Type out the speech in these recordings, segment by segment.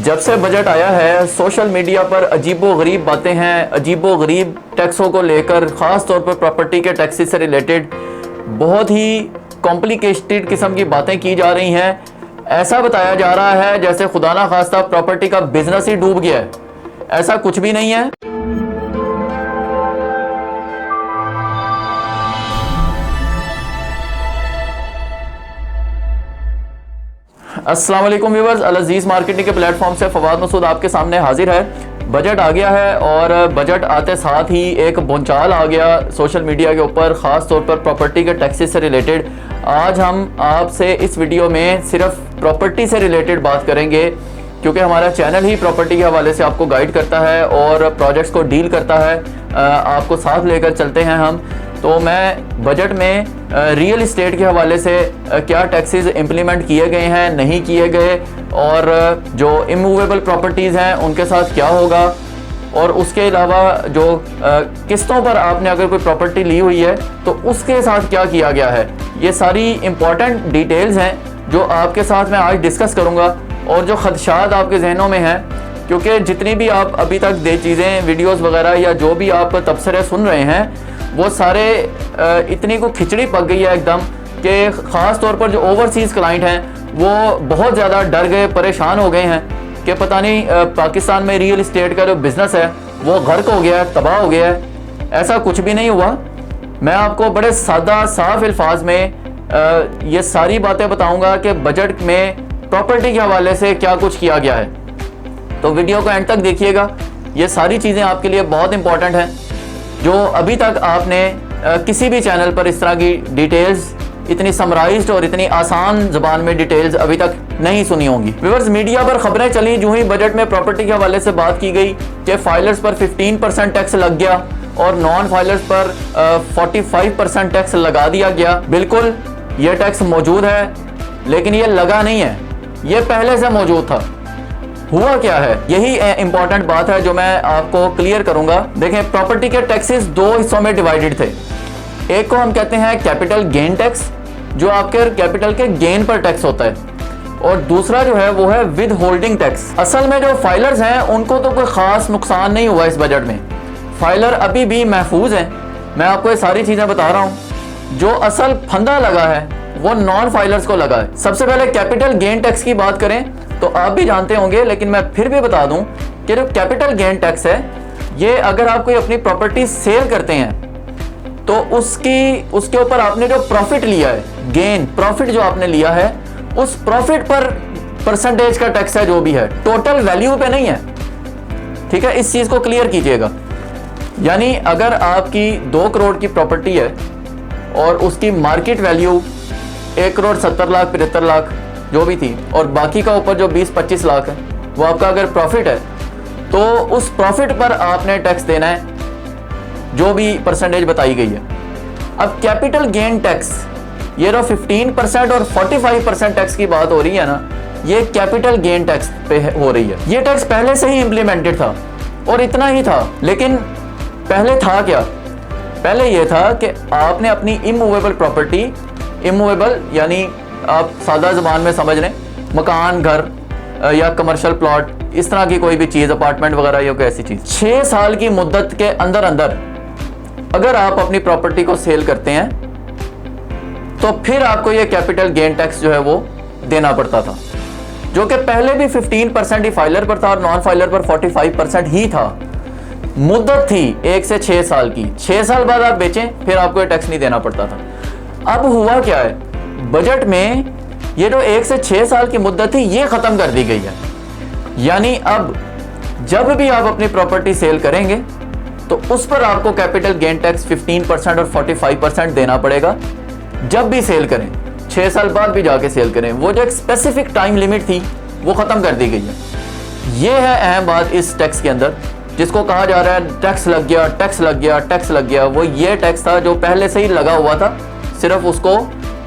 जब से बजट आया है सोशल मीडिया पर अजीबो-गरीब बातें हैं, अजीबो-गरीब टैक्सों को लेकर, ख़ास तौर पर प्रॉपर्टी के टैक्सेस से रिलेटेड बहुत ही कॉम्प्लिकेटेड किस्म की बातें की जा रही हैं। ऐसा बताया जा रहा है जैसे खुदा ना खास्ता प्रॉपर्टी का बिजनेस ही डूब गया है। ऐसा कुछ भी नहीं है। अस्सलाम वालेकुम व्यूअर्स, अल अज़ीज़ मार्केटिंग के प्लेटफॉर्म से फवाद मसूद आपके सामने हाजिर है। बजट आ गया है और बजट आते साथ ही एक भूचाल आ गया सोशल मीडिया के ऊपर, ख़ास तौर पर प्रॉपर्टी के टैक्सेस से रिलेटेड। आज हम आपसे इस वीडियो में सिर्फ प्रॉपर्टी से रिलेटेड बात करेंगे क्योंकि हमारा चैनल ही प्रॉपर्टी के हवाले से आपको गाइड करता है और प्रोजेक्ट्स को डील करता है। आपको साथ लेकर चलते हैं हम। तो मैं बजट में रियल इस्टेट के हवाले से क्या टैक्सेस इम्प्लीमेंट किए गए हैं, नहीं किए गए, और जो इमूवेबल प्रॉपर्टीज़ हैं उनके साथ क्या होगा, और उसके अलावा जो किस्तों पर आपने अगर कोई प्रॉपर्टी ली हुई है तो उसके साथ क्या किया गया है, ये सारी इम्पॉर्टेंट डिटेल्स हैं जो आपके साथ मैं आज डिस्कस करूँगा। और जो खदशात आपके जहनों में हैं, क्योंकि जितनी भी आप अभी तक दे चीज़ें वीडियोस वगैरह या जो भी आप तबसरे सुन रहे हैं वो सारे इतनी को खिचड़ी पक गई है एकदम कि ख़ास तौर पर जो ओवरसीज़ क्लाइंट हैं वो बहुत ज़्यादा डर गए, परेशान हो गए हैं कि पता नहीं पाकिस्तान में रियल इस्टेट का जो बिज़नेस है वो गर्क हो गया है, तबाह हो गया है। ऐसा कुछ भी नहीं हुआ। मैं आपको बड़े सादा साफ अल्फाज में ये सारी बातें बताऊँगा कि बजट में प्रॉपर्टी के हवाले से क्या कुछ किया गया है। तो वीडियो को एंड तक देखिएगा। ये सारी चीज़ें आपके लिए बहुत इंपॉर्टेंट हैं जो अभी तक आपने किसी भी चैनल पर इस तरह की डिटेल्स इतनी समराइज्ड और इतनी आसान ज़बान में डिटेल्स अभी तक नहीं सुनी होंगी। व्यूअर्स, मीडिया पर खबरें चली जो ही बजट में प्रॉपर्टी के हवाले से बात की गई कि फाइलर्स पर 15% टैक्स लग गया और नॉन फाइलर्स पर 45% टैक्स लगा दिया गया। बिल्कुल ये टैक्स मौजूद है, लेकिन ये लगा नहीं है, ये पहले से मौजूद था। हुआ क्या है, यही इंपॉर्टेंट बात है जो मैं आपको क्लियर करूंगा। देखें, प्रॉपर्टी के टैक्सेस दो हिस्सों में डिवाइडेड थे। एक को हम कहते हैं कैपिटल गेन टैक्स, जो आपके कैपिटल के गेन पर टैक्स होता है, और दूसरा जो है वो है विद होल्डिंग टैक्स। असल में जो फाइलर्स हैं उनको तो कोई खास नुकसान नहीं हुआ इस बजट में। फाइलर अभी भी महफूज हैं। मैं आपको ये सारी चीजें बता रहा हूँ। जो असल फंदा लगा है वो नॉन फाइलर्स को लगा है। सबसे पहले कैपिटल गेन टैक्स की बात करें तो आप भी जानते होंगे, लेकिन मैं फिर भी बता दूं कि जो कैपिटल गेन टैक्स है, ये अगर आप कोई अपनी प्रॉपर्टी सेल करते हैं तो उसके ऊपर आपने जो प्रॉफिट लिया है, गेन प्रॉफिट जो आपने लिया है, उस प्रॉफिट पर परसेंटेज का टैक्स है जो भी है, टोटल वैल्यू पे नहीं है। ठीक है, इस चीज को क्लियर कीजिएगा। यानी अगर आपकी 2 करोड़ की प्रॉपर्टी है और उसकी मार्केट वैल्यू 1 करोड़ 70 लाख 75 लाख जो भी थी, और बाकी का ऊपर जो 20-25 लाख है वो आपका अगर प्रॉफिट है, तो उस प्रॉफिट पर आपने टैक्स देना है जो भी परसेंटेज बताई गई है। अब कैपिटल गेन टैक्स, ये जो 15% और 45% टैक्स की बात हो रही है ना, ये कैपिटल गेन टैक्स पे हो रही है। ये टैक्स पहले से ही इम्प्लीमेंटेड था और इतना ही था। लेकिन पहले था क्या? पहले ये था कि आपने अपनी इमूवेबल प्रॉपर्टी, इमूवेबल यानी आप सादा ज़बान में समझ लें, मकान, घर या कमर्शियल प्लॉट, इस तरह की कोई भी चीज़, अपार्टमेंट वगैरह या कोई ऐसी चीज़, 6 साल की मुद्दत के अंदर अंदर अगर आप अपनी प्रॉपर्टी को सेल करते हैं तो फिर आपको ये कैपिटल गेन टैक्स जो है वो देना पड़ता था, जो कि पहले भी 15% ही फाइलर पर था और नॉन फाइलर पर 45% ही था। मुद्दत थी 1 से 6 साल की। 6 साल बाद आप बेचें फिर आपको ये टैक्स नहीं देना पड़ता था। अब हुआ क्या है, बजट में ये जो 1 से 6 साल की मुद्दत थी ये खत्म कर दी गई है। यानी अब जब भी आप अपनी प्रॉपर्टी सेल करेंगे तो उस पर आपको कैपिटल गेन टैक्स 15% और 45% देना पड़ेगा जब भी सेल करें। 6 साल बाद भी जाके सेल करें। वो जो एक स्पेसिफिक टाइम लिमिट थी वो खत्म कर दी गई है। ये है अहम बात इस टैक्स के अंदर, जिसको कहा जा रहा है टैक्स लग गया, टैक्स लग गया, टैक्स लग गया। वो ये टैक्स था जो पहले से ही लगा हुआ था, सिर्फ उसको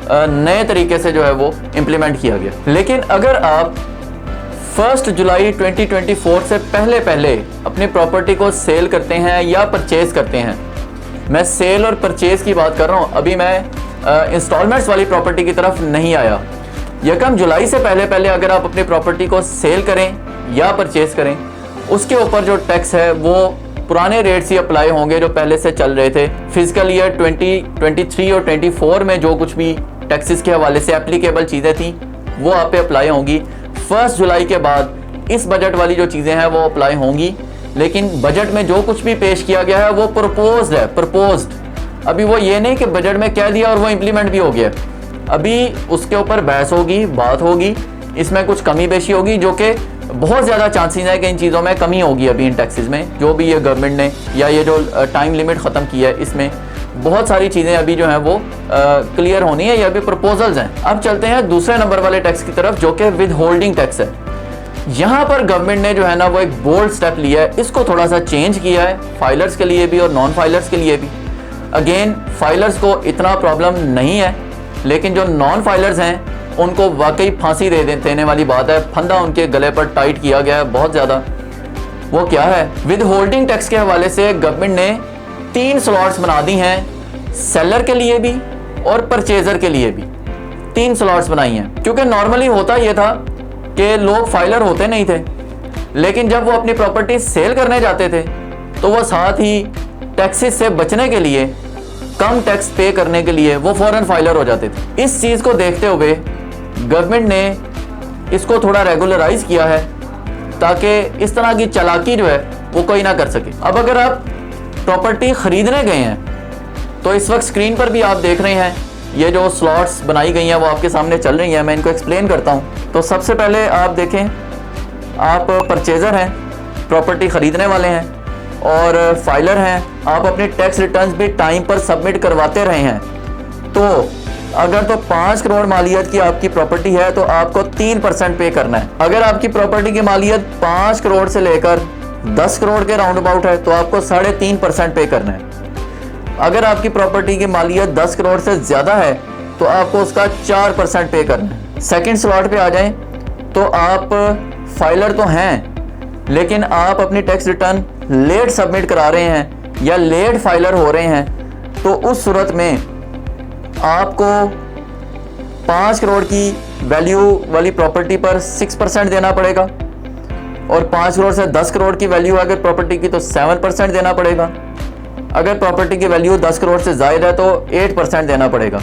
नए तरीके से जो है वो इम्प्लीमेंट किया गया। लेकिन अगर आप 1 जुलाई 2024 से पहले अपनी प्रॉपर्टी को सेल करते हैं या परचेज करते हैं, मैं सेल और परचेज की बात कर रहा हूँ, अभी मैं इंस्टॉलमेंट्स वाली प्रॉपर्टी की तरफ नहीं आया। 1 जुलाई से पहले अगर आप अपनी प्रॉपर्टी को सेल करें या परचेज करें, उसके ऊपर जो टैक्स है वो पुराने रेट्स ही अप्लाई होंगे जो पहले से चल रहे थे। फिजिकल ईयर 2023 और 24 में जो कुछ भी टैक्सेस के हवाले से एप्लीकेबल चीज़ें थी वो आप पे अप्लाई होंगी। 1 जुलाई के बाद इस बजट वाली जो चीज़ें हैं वो अप्लाई होंगी, लेकिन बजट में जो कुछ भी पेश किया गया है वो प्रपोज्ड है, प्रपोज्ड। अभी वो ये नहीं कि बजट में कह दिया और वो इम्प्लीमेंट भी हो गया, अभी उसके ऊपर बहस होगी, बात होगी, इसमें कुछ कमी पेशी होगी, जो कि बहुत ज़्यादा चांसेस है कि इन चीज़ों में कमी होगी। अभी इन टैक्सेस में जो भी ये गवर्नमेंट ने या ये जो टाइम लिमिट ख़त्म किया है, इसमें बहुत सारी चीज़ें अभी जो हैं वो क्लियर होनी है, या अभी प्रपोजल्स हैं। अब चलते हैं दूसरे नंबर वाले टैक्स की तरफ, जो कि विद होल्डिंग टैक्स है। यहाँ पर गवर्नमेंट ने जो है ना वो एक बोल्ड स्टेप लिया है, इसको थोड़ा सा चेंज किया है फाइलर्स के लिए भी और नॉन फाइलर्स के लिए भी। अगेन फाइलर्स को इतना प्रॉब्लम नहीं है, लेकिन जो नॉन फाइलर्स हैं उनको वाकई फांसी देने वाली बात है, फंदा उनके गले पर टाइट किया गया है बहुत ज़्यादा। वो क्या है, विद होल्डिंग टैक्स के हवाले से गवर्नमेंट ने 3 स्लॉट्स बना दी हैं, सेलर के लिए भी और परचेजर के लिए भी 3 स्लॉट्स बनाई हैं। क्योंकि नॉर्मली होता ये था कि लोग फाइलर होते नहीं थे, लेकिन जब वो अपनी प्रॉपर्टी सेल करने जाते थे तो वो साथ ही टैक्सेस से बचने के लिए, कम टैक्स पे करने के लिए वो फ़ौरन फाइलर हो जाते थे। इस चीज़ को देखते हुए गवर्नमेंट ने इसको थोड़ा रेगुलराइज किया है ताकि इस तरह की चालाकी जो है वो कोई ना कर सके। अब अगर आप प्रॉपर्टी ख़रीदने गए हैं तो इस वक्त स्क्रीन पर भी आप देख रहे हैं ये जो स्लॉट्स बनाई गई हैं वो आपके सामने चल रही हैं, मैं इनको एक्सप्लेन करता हूँ। तो सबसे पहले आप देखें, आप परचेज़र हैं, प्रॉपर्टी ख़रीदने वाले हैं और फाइलर हैं, आप अपने टैक्स रिटर्न्स भी टाइम पर सबमिट करवाते रहे हैं। तो अगर तो 5 करोड़ मालियत की आपकी प्रॉपर्टी है तो आपको 3% पे करना है। अगर आपकी प्रॉपर्टी की मालियत 5 करोड़ से लेकर 10 करोड़ के राउंड अबाउट है तो आपको 3.5% पे करना है। अगर आपकी प्रॉपर्टी की मालियत 10 करोड़ से ज़्यादा है तो आपको उसका 4% पे करना है। सेकेंड स्लॉट पे आ जाएं तो आप फाइलर तो हैं, लेकिन आप अपनी टैक्स रिटर्न लेट सबमिट करा रहे हैं या लेट फाइलर हो रहे हैं, तो उस सूरत में आपको 5 करोड़ की वैल्यू वाली प्रॉपर्टी पर 6% देना पड़ेगा और 5 करोड़ से 10 करोड़ की वैल्यू अगर प्रॉपर्टी की तो 7% देना पड़ेगा। अगर प्रॉपर्टी की वैल्यू 10 करोड़ से ज़्यादा है तो 8% देना पड़ेगा।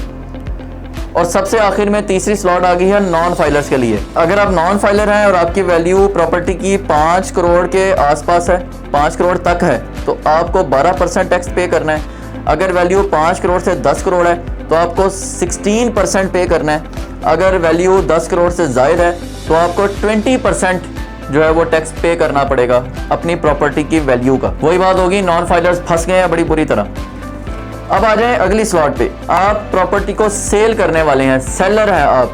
और सबसे आखिर में तीसरी स्लॉट आ गई है नॉन फाइलर्स के लिए। अगर आप नॉन फाइलर हैं और आपकी वैल्यू प्रॉपर्टी की 5 करोड़ के आसपास है, 5 करोड़ तक है, तो आपको 12% टैक्स पे करना है। अगर वैल्यू 5 करोड़ से 10 करोड़ है तो आपको 16% पे करना है। अगर वैल्यू 10 करोड़ से ज़ायद है तो आपको 20% जो है वो टैक्स पे करना पड़ेगा अपनी प्रॉपर्टी की वैल्यू का। वही बात होगी, नॉन फाइलर्स फंस गए हैं बड़ी बुरी तरह। अब आ जाएं अगली स्लॉट पे, आप प्रॉपर्टी को सेल करने वाले हैं, सेलर हैं आप।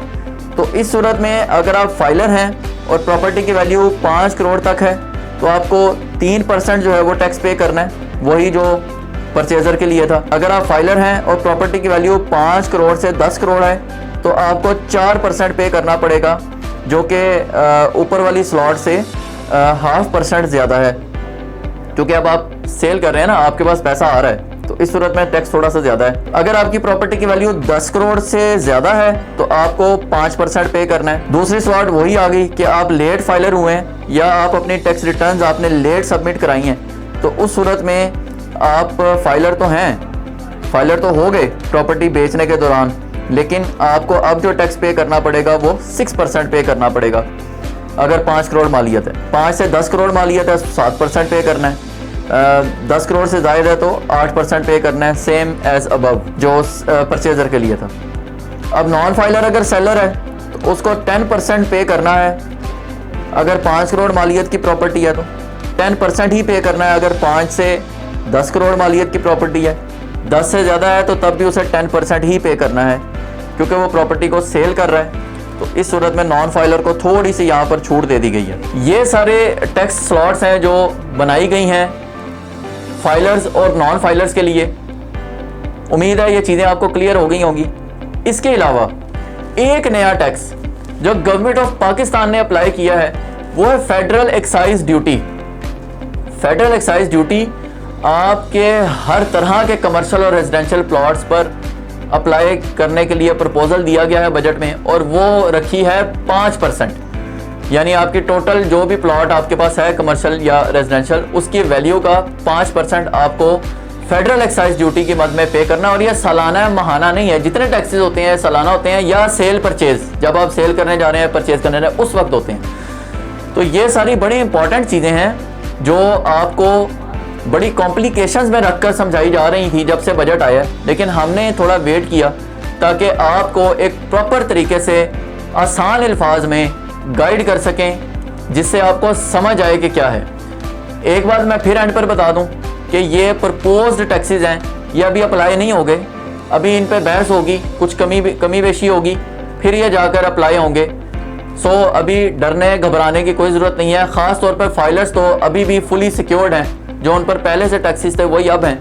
तो इस सूरत में अगर आप फाइलर हैं और प्रॉपर्टी की वैल्यू 5 करोड़ तक है तो आपको 3% जो है वो टैक्स पे करना है, वही जो परचेजर के लिए था। अगर आप फाइलर हैं और प्रॉपर्टी की वैल्यू 5 करोड़ से 10 करोड़ है तो आपको 4% पे करना पड़ेगा, जो कि ऊपर वाली स्लॉट से 0.5% ज़्यादा है, क्योंकि अब आप सेल कर रहे हैं ना, आपके पास पैसा आ रहा है, तो इस सूरत में टैक्स थोड़ा सा ज़्यादा है। अगर आपकी प्रॉपर्टी की वैल्यू 10 करोड़ से ज़्यादा है तो आपको 5% पे करना है। दूसरी स्लॉट वही आ गई कि आप लेट फाइलर हुए हैं या आप अपनी टैक्स रिटर्न्स आपने लेट सबमिट कराई हैं, तो उस सूरत में आप फाइलर तो हैं, फाइलर तो हो गए प्रॉपर्टी बेचने के दौरान, लेकिन आपको अब जो टैक्स पे करना पड़ेगा वो 6% पे करना पड़ेगा। अगर 5 करोड़ मालियत है, 5 से 10 करोड़ मालियत है 7% पे करना है, 10 करोड़ से ज़्यादा है तो 8% पे करना है, सेम एज अबव जो परचेजर के लिए था। अब नॉन फाइलर अगर सेलर है तो उसको 10% पे करना है। अगर 5 करोड़ मालियत की प्रॉपर्टी है तो 10% ही पे करना है। अगर 5 से 10 करोड़ मालियत की प्रॉपर्टी है, 10 से ज़्यादा है तो तब भी उसे 10% ही पे करना है, क्योंकि वो प्रॉपर्टी को सेल कर रहा है। तो इस सूरत में नॉन फाइलर को थोड़ी सी यहाँ पर छूट दे दी गई है। ये सारे टैक्स स्लॉट्स हैं जो बनाई गई हैं फाइलर्स और नॉन फाइलर्स के लिए। उम्मीद है ये चीज़ें आपको क्लियर हो गई होंगी। इसके अलावा एक नया टैक्स जो गवर्नमेंट ऑफ पाकिस्तान ने अप्लाई किया है वो है federal excise duty. Federal excise duty आपके हर तरह के कमर्शियल और रेजिडेंशियल प्लॉट्स पर अप्लाई करने के लिए प्रपोजल दिया गया है बजट में, और वो रखी है 5%। यानी आपकी टोटल जो भी प्लॉट आपके पास है कमर्शियल या रेजिडेंशियल, उसकी वैल्यू का 5% आपको फेडरल एक्साइज ड्यूटी की मद में पे करना। और ये सालाना है, महाना नहीं है। जितने टैक्सेस होते हैं सालाना होते हैं या सेल परचेज, जब आप सेल करने जा रहे हैं, परचेज करने जा रहे हैं, उस वक्त होते हैं। तो ये सारी बड़ी इंपॉर्टेंट चीज़ें हैं जो आपको बड़ी कॉम्प्लिकेशंस में रखकर समझाई जा रही थी जब से बजट आया, लेकिन हमने थोड़ा वेट किया ताकि आपको एक प्रॉपर तरीके से आसान अल्फाज में गाइड कर सकें, जिससे आपको समझ आए कि क्या है। एक बात मैं फिर एंड पर बता दूं कि ये प्रपोज्ड टैक्सेस हैं, ये अभी अप्लाई नहीं हो गए, अभी इन पे बहस होगी, कुछ कमी बेशी होगी, फिर ये जाकर अप्लाई होंगे। सो अभी डरने घबराने की कोई ज़रूरत नहीं है। ख़ास तौर पर फाइलर्स तो अभी भी फुली सिक्योर्ड हैं, जो उन पर पहले से टैक्सेस थे वही अब हैं,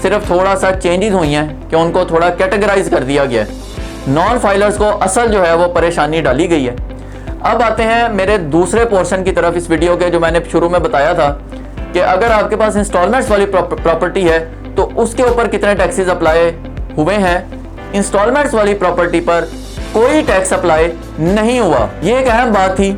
सिर्फ थोड़ा सा चेंजेस हुई हैं कि उनको थोड़ा कैटेगराइज कर दिया गया है। नॉन फाइलर्स को असल जो है वो परेशानी डाली गई है। अब आते हैं मेरे दूसरे पोर्शन की तरफ इस वीडियो के, जो मैंने शुरू में बताया था कि अगर आपके पास इंस्टॉलमेंट्स वाली प्रॉपर्टी है तो उसके ऊपर कितने टैक्सेस अप्लाई हुए हैं। इंस्टॉलमेंट्स वाली प्रॉपर्टी पर कोई टैक्स अप्लाई नहीं हुआ। ये एक अहम बात थी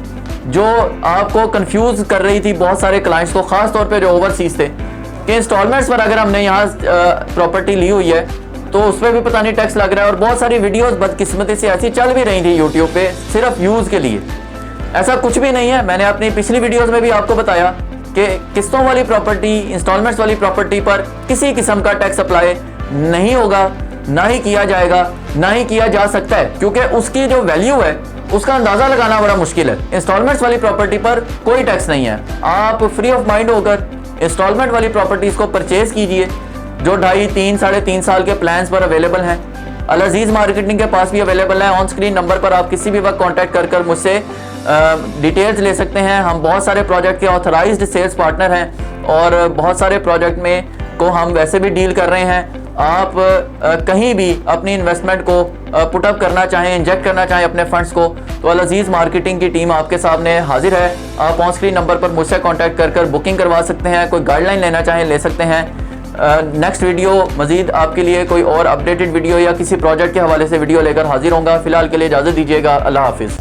जो आपको कंफ्यूज कर रही थी बहुत सारे क्लाइंट्स को, खास तौर पे जो ओवरसीज थे, कि इंस्टॉलमेंट्स पर अगर हमने यहाँ प्रॉपर्टी ली हुई है तो उस पर भी पता नहीं टैक्स लग रहा है। और बहुत सारी वीडियोस बदकिस्मती से ऐसी चल भी रही थी यूट्यूब पे सिर्फ व्यूज़ के लिए। ऐसा कुछ भी नहीं है। मैंने अपनी पिछली वीडियोस में भी आपको बताया कि किस्तों वाली प्रॉपर्टी, इंस्टॉलमेंट्स वाली प्रॉपर्टी पर किसी किस्म का टैक्स अप्लाई नहीं होगा, ना ही किया जाएगा, ना ही किया जा सकता है, क्योंकि उसकी जो वैल्यू है उसका अंदाज़ा लगाना बड़ा मुश्किल है। इंस्टॉलमेंट्स वाली प्रॉपर्टी पर कोई टैक्स नहीं है। आप फ्री ऑफ माइंड होकर इंस्टॉलमेंट वाली प्रॉपर्टीज़ को परचेज़ कीजिए जो 2.5, 3, 3.5 साल के प्लान्स पर अवेलेबल हैं। अल अजीज़ मार्केटिंग के पास भी अवेलेबल है। ऑन स्क्रीन नंबर पर आप किसी भी वक्त कॉन्टैक्ट कर मुझसे डिटेल्स ले सकते हैं। हम बहुत सारे प्रोजेक्ट के ऑथराइज्ड सेल्स पार्टनर हैं और बहुत सारे प्रोजेक्ट में को हम वैसे भी डील कर रहे हैं। आप कहीं भी अपनी इन्वेस्टमेंट को पुटअप करना चाहें, इंजेक्ट करना चाहें अपने फंड्स को, तो अल अजीज़ मार्केटिंग की टीम आपके सामने हाजिर है। आप ऑन स्क्रीन नंबर पर मुझसे कॉन्टैक्ट कर बुकिंग करवा सकते हैं। कोई गाइडलाइन लेना चाहें ले सकते हैं। नेक्स्ट वीडियो मजीद आपके लिए कोई और अपडेटेड वीडियो या किसी प्रोजेक्ट के हवाले से वीडियो लेकर हाजिर होगा। फिलहाल के लिए इजाज़त दीजिएगा। अल्लाह हाफिज़।